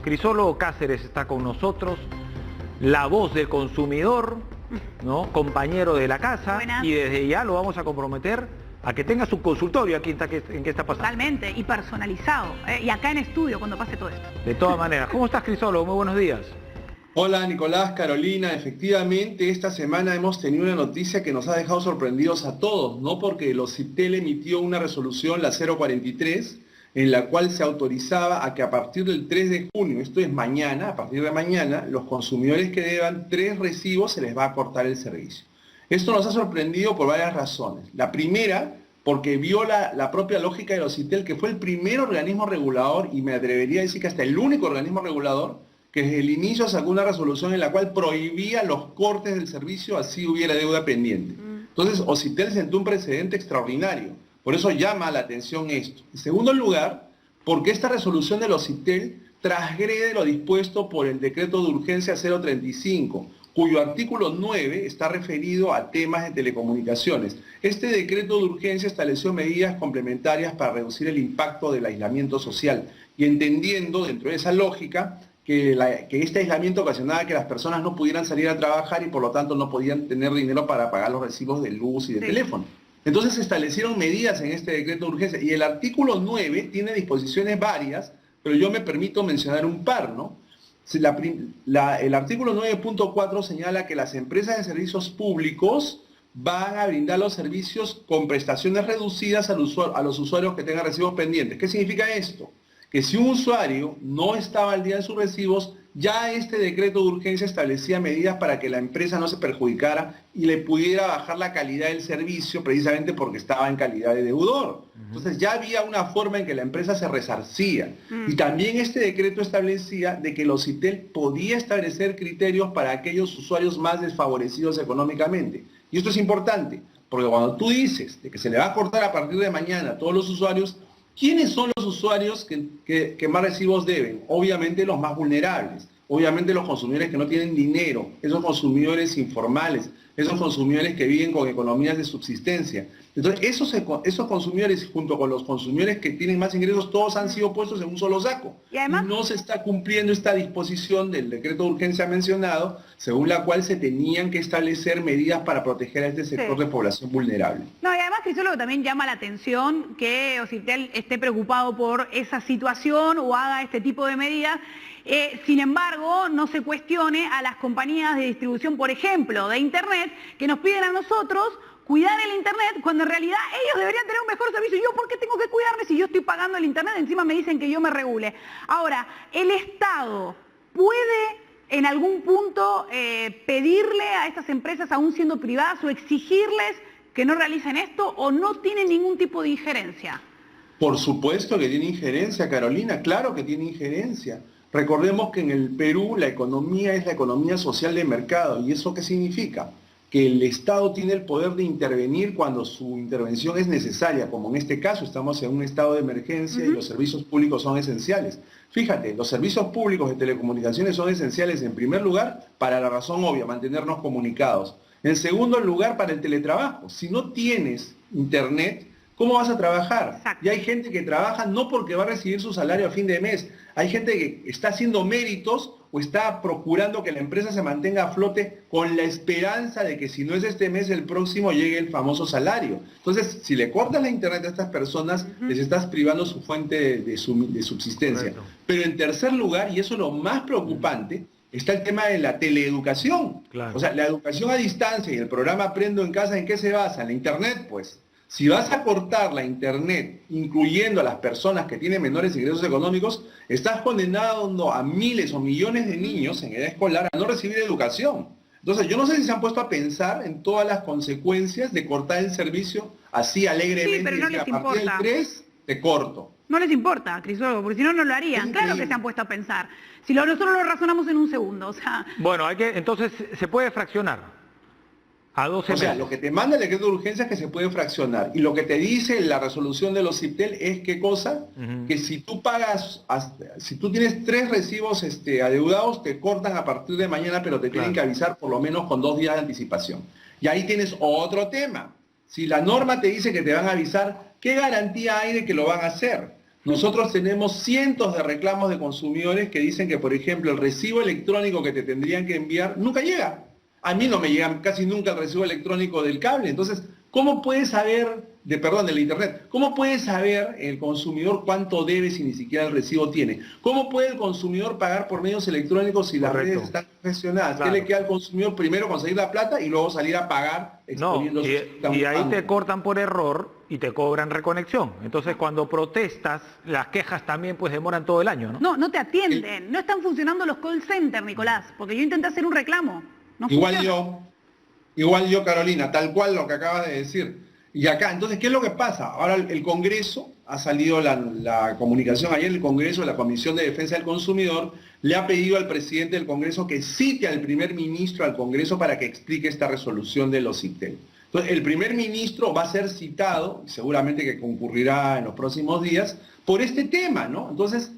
Crisólogo Cáceres está con nosotros, la voz del consumidor, ¿no? Compañero de la casa. Buenas. Y desde ya lo vamos a comprometer a que tenga su consultorio aquí en qué está pasando. Totalmente, y personalizado. Y acá en estudio cuando pase todo esto. De todas maneras. ¿Cómo estás, Crisólogo? Muy buenos días. Hola Nicolás, Carolina, efectivamente esta semana hemos tenido una noticia que nos ha dejado sorprendidos a todos, ¿no? Porque el OCIPTEL emitió una resolución, la 043, en la cual se autorizaba a que a partir del 3 de junio, esto es mañana, a partir de mañana, los consumidores que deban 3 recibos se les va a cortar el servicio. Esto nos ha sorprendido por varias razones. La primera, porque viola la propia lógica del OCIPTEL, que fue el primer organismo regulador, y me atrevería a decir que hasta el único organismo regulador, que desde el inicio sacó una resolución en la cual prohibía los cortes del servicio así hubiera deuda pendiente. Entonces, OCIPTEL sentó un precedente extraordinario. Por eso llama la atención esto. En segundo lugar, porque esta resolución del OCIPTEL transgrede lo dispuesto por el decreto de urgencia 035, cuyo artículo 9 está referido a temas de telecomunicaciones. Este decreto de urgencia estableció medidas complementarias para reducir el impacto del aislamiento social y entendiendo dentro de esa lógica que este aislamiento ocasionaba que las personas no pudieran salir a trabajar y por lo tanto no podían tener dinero para pagar los recibos de luz y de teléfono. Entonces se establecieron medidas en este decreto de urgencia y el artículo 9 tiene disposiciones varias, pero yo me permito mencionar un par, ¿no? El artículo 9.4 señala que las empresas de servicios públicos van a brindar los servicios con prestaciones reducidas a los usuarios que tengan recibos pendientes. ¿Qué significa esto? Que si un usuario no estaba al día de sus recibos, ya este decreto de urgencia establecía medidas para que la empresa no se perjudicara y le pudiera bajar la calidad del servicio precisamente porque estaba en calidad de deudor. Entonces ya había una forma en que la empresa se resarcía. Y también este decreto establecía de que el OCIPTEL podía establecer criterios para aquellos usuarios más desfavorecidos económicamente. Y esto es importante, porque cuando tú dices de que se le va a cortar a partir de mañana a todos los usuarios, ¿quiénes son los usuarios que más recibos deben? Obviamente los más vulnerables, obviamente los consumidores que no tienen dinero, esos consumidores informales, esos consumidores que viven con economías de subsistencia. Entonces esos consumidores junto con los consumidores que tienen más ingresos, todos han sido puestos en un solo saco. Y además, no se está cumpliendo esta disposición del decreto de urgencia mencionado, según la cual se tenían que establecer medidas para proteger a este sector de población vulnerable. No, y además, Crisólogo, también llama la atención que OCIPTEL esté preocupado por esa situación o haga este tipo de medidas. Sin embargo, no se cuestione a las compañías de distribución, por ejemplo, de Internet, que nos piden a nosotros cuidar el Internet, cuando en realidad ellos deberían tener un mejor servicio. ¿Yo por qué tengo que cuidarme si yo estoy pagando el Internet? Encima me dicen que yo me regule. Ahora, ¿el Estado puede en algún punto pedirle a estas empresas, aún siendo privadas, o exigirles que no realicen esto, o no tiene ningún tipo de injerencia? Por supuesto que tiene injerencia, Carolina, claro que tiene injerencia. Recordemos que en el Perú la economía es la economía social de mercado. ¿Y eso qué significa? Que el Estado tiene el poder de intervenir cuando su intervención es necesaria, como en este caso estamos en un estado de emergencia y los servicios públicos son esenciales. Fíjate, los servicios públicos de telecomunicaciones son esenciales en primer lugar para la razón obvia, mantenernos comunicados. En segundo lugar, para el teletrabajo. Si no tienes internet, ¿cómo vas a trabajar? Exacto. Y hay gente que trabaja no porque va a recibir su salario a fin de mes. Hay gente que está haciendo méritos o está procurando que la empresa se mantenga a flote con la esperanza de que si no es este mes, el próximo llegue el famoso salario. Entonces, si le cortas la internet a estas personas, les estás privando su fuente de subsistencia. Correcto. Pero en tercer lugar, y eso es lo más preocupante, está el tema de la teleeducación. Claro. O sea, la educación a distancia y el programa Aprendo en Casa, ¿en qué se basa? En la internet, pues. Si vas a cortar la internet, incluyendo a las personas que tienen menores ingresos económicos, estás condenando a miles o millones de niños en edad escolar a no recibir educación. Entonces, yo no sé si se han puesto a pensar en todas las consecuencias de cortar el servicio así alegremente. Sí, pero no y les a partir importa. del 3, te corto. No les importa, Crisólogo, porque si no, no lo harían. Claro que se han puesto a pensar. Si nosotros lo razonamos en un segundo, o sea... Bueno, entonces se puede fraccionar a 12 meses. O sea, lo que te manda el decreto de urgencia es que se puede fraccionar. Y lo que te dice la resolución de los OCIPTEL es ¿qué cosa? Que si tú pagas, si tú tienes 3 recibos adeudados, te cortan a partir de mañana, pero te tienen que avisar por lo menos con 2 días de anticipación. Y ahí tienes otro tema. Si la norma te dice que te van a avisar, ¿qué garantía hay de que lo van a hacer? Nosotros tenemos cientos de reclamos de consumidores que dicen que, por ejemplo, el recibo electrónico que te tendrían que enviar nunca llega. A mí no me llega casi nunca el recibo electrónico del cable. Entonces, ¿cómo puede saber, del internet, cómo puede saber el consumidor cuánto debe si ni siquiera el recibo tiene? ¿Cómo puede el consumidor pagar por medios electrónicos si las redes están gestionadas? Claro. ¿Qué le queda al consumidor? Primero conseguir la plata y luego salir a pagar No, exponiendo y ahí te cortan por error y te cobran reconexión. Entonces cuando protestas, las quejas también pues demoran todo el año, ¿no? No, no te atienden. No están funcionando los call centers, Nicolás, porque yo intenté hacer un reclamo. No Igual funciona. igual yo, Carolina, tal cual lo que acabas de decir. Y acá, entonces, ¿qué es lo que pasa? Ahora el Congreso, ha salido la comunicación ayer, el Congreso, la Comisión de Defensa del Consumidor, le ha pedido al presidente del Congreso que cite al primer ministro al Congreso para que explique esta resolución de los IPTEL. Entonces, el primer ministro va a ser citado, seguramente que concurrirá en los próximos días, por este tema, ¿no? Entonces,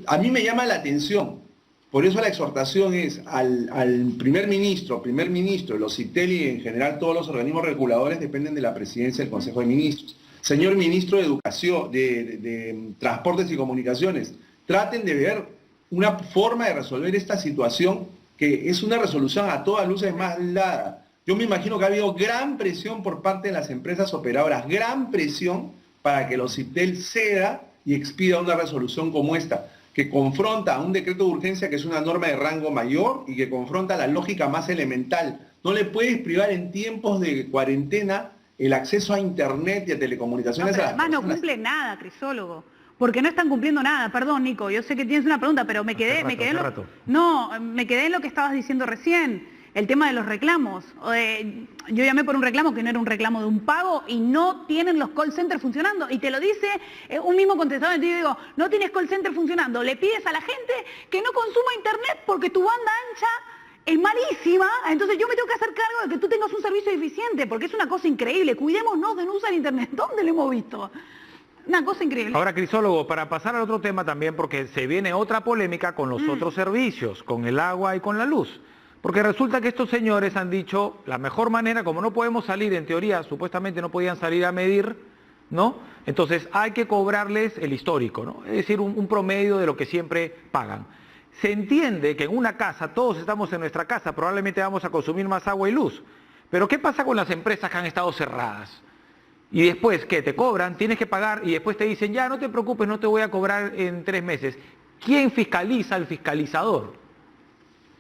a mí me llama la atención. Por eso la exhortación es al primer ministro, los IPTEL y en general todos los organismos reguladores dependen de la presidencia del Consejo de Ministros. Señor ministro de Educación, de Transportes y Comunicaciones, traten de ver una forma de resolver esta situación que es una resolución a todas luces más dada. Yo me imagino que ha habido gran presión por parte de las empresas operadoras, gran presión para que los IPTEL ceda y expida una resolución como esta, que confronta a un decreto de urgencia que es una norma de rango mayor y que confronta la lógica más elemental. No le puedes privar en tiempos de cuarentena el acceso a internet y a telecomunicaciones. No, pero además no cumple nada, Crisólogo. Porque no están cumpliendo nada. Perdón, Nico, yo sé que tienes una pregunta, pero me quedé en lo que estabas diciendo recién. El tema de los reclamos. Yo llamé por un reclamo que no era un reclamo de un pago y no tienen los call centers funcionando. Y te lo dice un mismo contestador. Entonces yo digo, no tienes call center funcionando. Le pides a la gente que no consuma internet porque tu banda ancha es malísima. Entonces yo me tengo que hacer cargo de que tú tengas un servicio eficiente, porque es una cosa increíble. Cuidémonos de no usar internet. ¿Dónde lo hemos visto? Una cosa increíble. Ahora, Crisólogo, para pasar al otro tema también, porque se viene otra polémica con los otros servicios, con el agua y con la luz. Porque resulta que estos señores han dicho, la mejor manera, como no podemos salir, en teoría, supuestamente no podían salir a medir, ¿no? Entonces hay que cobrarles el histórico, ¿no? Es decir, un promedio de lo que siempre pagan. Se entiende que en una casa, todos estamos en nuestra casa, probablemente vamos a consumir más agua y luz. Pero ¿qué pasa con las empresas que han estado cerradas? Y después, ¿qué? Te cobran, tienes que pagar y después te dicen, ya, no te preocupes, no te voy a cobrar en 3 meses. ¿Quién fiscaliza al fiscalizador?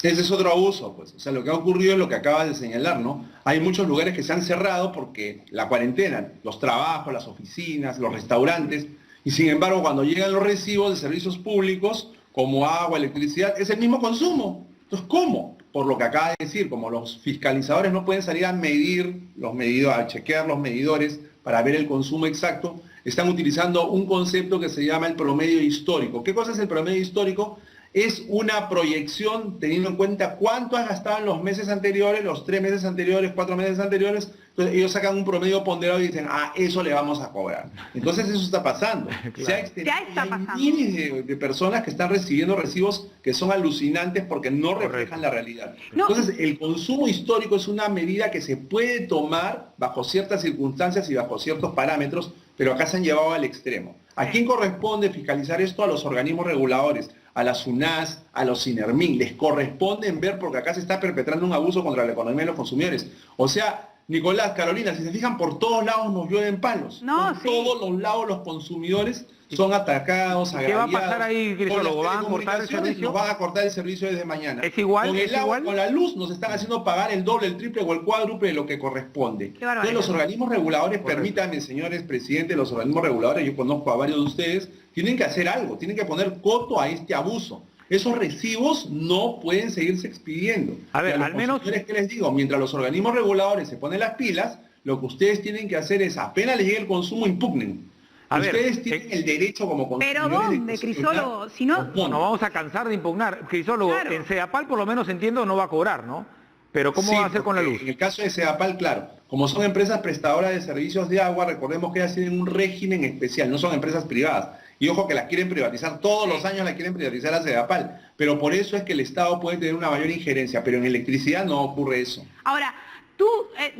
Ese es otro abuso, pues. O sea, lo que ha ocurrido es lo que acabas de señalar, ¿no? Hay muchos lugares que se han cerrado porque la cuarentena, los trabajos, las oficinas, los restaurantes, y sin embargo, cuando llegan los recibos de servicios públicos, como agua, electricidad, es el mismo consumo. Entonces, ¿cómo? Por lo que acaba de decir, como los fiscalizadores no pueden salir a medir a chequear los medidores para ver el consumo exacto, están utilizando un concepto que se llama el promedio histórico. ¿Qué cosa es el promedio histórico? Es una proyección teniendo en cuenta cuánto has gastado en los meses anteriores, los 3 meses anteriores, 4 meses anteriores. Entonces ellos sacan un promedio ponderado y dicen, eso le vamos a cobrar. Entonces eso está pasando. Claro. Hay miles de personas que están recibiendo recibos que son alucinantes porque no reflejan la realidad. No. Entonces el consumo histórico es una medida que se puede tomar bajo ciertas circunstancias y bajo ciertos parámetros, pero acá se han llevado al extremo. ¿A quién corresponde fiscalizar esto? A los organismos reguladores, a la SUNAS, a los SINERMIN. Les corresponde ver porque acá se está perpetrando un abuso contra la economía de los consumidores. O sea, Nicolás, Carolina, si se fijan, por todos lados nos llueven palos. No, por sí. todos los lados los consumidores son atacados, agraviados. ¿Qué va a pasar ahí, Crisólogo? Con las ¿Van a cortar el telecomunicaciones servicio? nos van a cortar el servicio desde mañana. ¿Es igual? Con el ¿Es agua, igual? con la luz nos están haciendo pagar el doble, el triple o el cuádruple de lo que corresponde. Qué barbaridad. Entonces los organismos reguladores, Correcto. permítanme, señores presidentes, los organismos reguladores, yo conozco a varios de ustedes, tienen que hacer algo, tienen que poner coto a este abuso. Esos recibos no pueden seguirse expidiendo. A ver, Y los al menos- consumidores, ¿qué les digo? Mientras los organismos reguladores se ponen las pilas, lo que ustedes tienen que hacer es, apenas les llegue el consumo, impugnen. A ver, Ustedes tienen el derecho como consumidores. ¿Pero dónde, de cuestionar Crisólogo? Si no- los bonos. Nos vamos a cansar de impugnar. Crisólogo, Claro. en Sedapal por lo menos entiendo no va a cobrar, ¿no? Pero ¿cómo Sí, va a hacer con la porque luz? En el caso de Sedapal, claro, como son empresas prestadoras de servicios de agua, recordemos que ellas tienen un régimen especial, no son empresas privadas. Y ojo que las quieren privatizar, todos los años la quieren privatizar a Sedapal. Pero por eso es que el Estado puede tener una mayor injerencia, pero en electricidad no ocurre eso. Ahora, tú,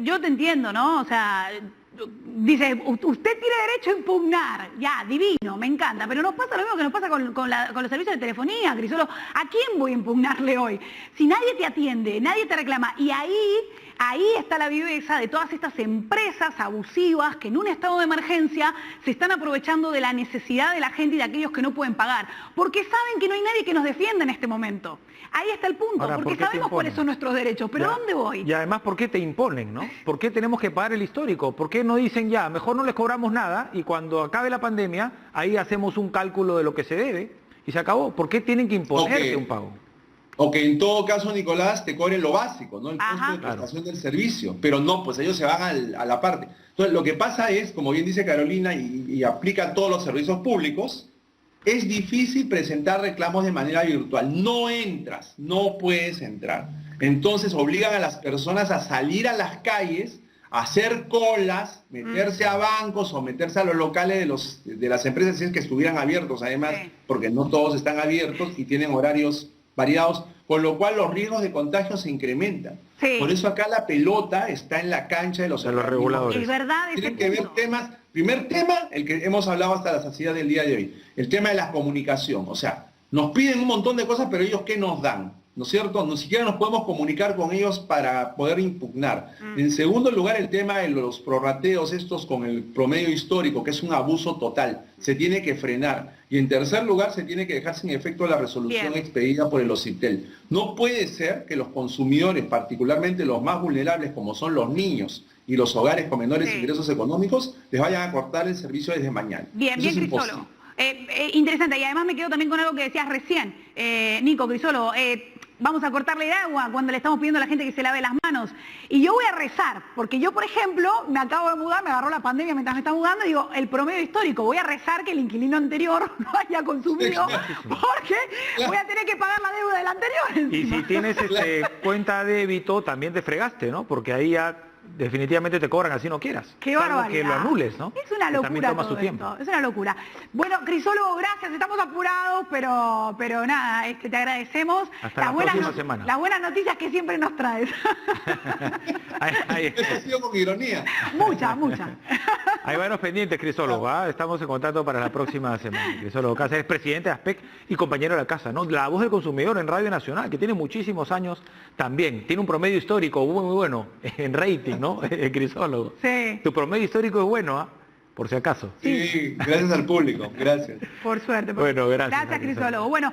yo te entiendo, ¿no? O sea, dice, usted tiene derecho a impugnar, ya, divino, me encanta, pero nos pasa lo mismo que nos pasa con los servicios de telefonía, Crisolo. ¿A quién voy a impugnarle hoy? Si nadie te atiende, nadie te reclama, y ahí está la viveza de todas estas empresas abusivas que en un estado de emergencia se están aprovechando de la necesidad de la gente y de aquellos que no pueden pagar, porque saben que no hay nadie que nos defienda en este momento. Ahí está el punto, Ahora, porque sabemos cuáles son nuestros derechos, pero ¿dónde voy? Y además, ¿por qué te imponen, no? ¿Por qué tenemos que pagar el histórico? ¿Por qué no dicen ya, mejor no les cobramos nada y cuando acabe la pandemia, ahí hacemos un cálculo de lo que se debe y se acabó? ¿Por qué tienen que imponerte un pago? O que en todo caso, Nicolás, te cobren lo básico, ¿no? El costo de prestación del servicio. Pero no, pues ellos se van a la parte. Entonces, lo que pasa es, como bien dice Carolina, y aplica a todos los servicios públicos, es difícil presentar reclamos de manera virtual. No entras, no puedes entrar. Entonces obligan a las personas a salir a las calles, a hacer colas, meterse a bancos o meterse a los locales de las empresas, si es que estuvieran abiertos, además, porque no todos están abiertos y tienen horarios variados, con lo cual los riesgos de contagio se incrementan. Sí. Por eso acá la pelota está en la cancha de los reguladores. Es verdad, tienen que ver temas. Primer tema, el que hemos hablado hasta la saciedad del día de hoy, el tema de la comunicación. O sea, nos piden un montón de cosas, pero ellos ¿qué nos dan? ¿No es cierto? Ni siquiera nos podemos comunicar con ellos para poder impugnar. En segundo lugar, el tema de los prorrateos estos con el promedio histórico, que es un abuso total. Se tiene que frenar. Y en tercer lugar, se tiene que dejar sin efecto la resolución expedida por el OCIPTEL. No puede ser que los consumidores, particularmente los más vulnerables, como son los niños y los hogares con menores ingresos económicos, les vayan a cortar el servicio desde mañana. Bien, bien, Crisolo. Interesante. Y además me quedo también con algo que decías recién, Nico, Crisolo. Vamos a cortarle el agua cuando le estamos pidiendo a la gente que se lave las manos. Y yo voy a rezar, porque yo, por ejemplo, me acabo de mudar, me agarró la pandemia mientras me estaba mudando, y digo, el promedio histórico, voy a rezar que el inquilino anterior no haya consumido, porque voy a tener que pagar la deuda del anterior. Y si tienes cuenta de débito, también te fregaste, ¿no? Porque ahí ya definitivamente te cobran así no quieras. Qué barbaridad. Que lo anules, ¿no? Es una locura todo esto. Es una locura. Bueno, Crisólogo, gracias. Estamos apurados, pero nada, te agradecemos. Hasta la próxima semana. Las buenas noticias que siempre nos traes. Esto ha sido con ironía. Mucha. Ahí van los pendientes, Crisólogo. Estamos en contacto para la próxima semana. Crisólogo Cáceres es presidente de ASPEC y compañero de la casa, ¿no? La voz del consumidor en Radio Nacional, que tiene muchísimos años también. Tiene un promedio histórico muy bueno en rating, ¿no? Crisólogo. Sí. Tu promedio histórico es bueno, por si acaso. Sí, gracias al público. Gracias. Por suerte. Bueno, gracias. Gracias, Crisólogo. Bueno.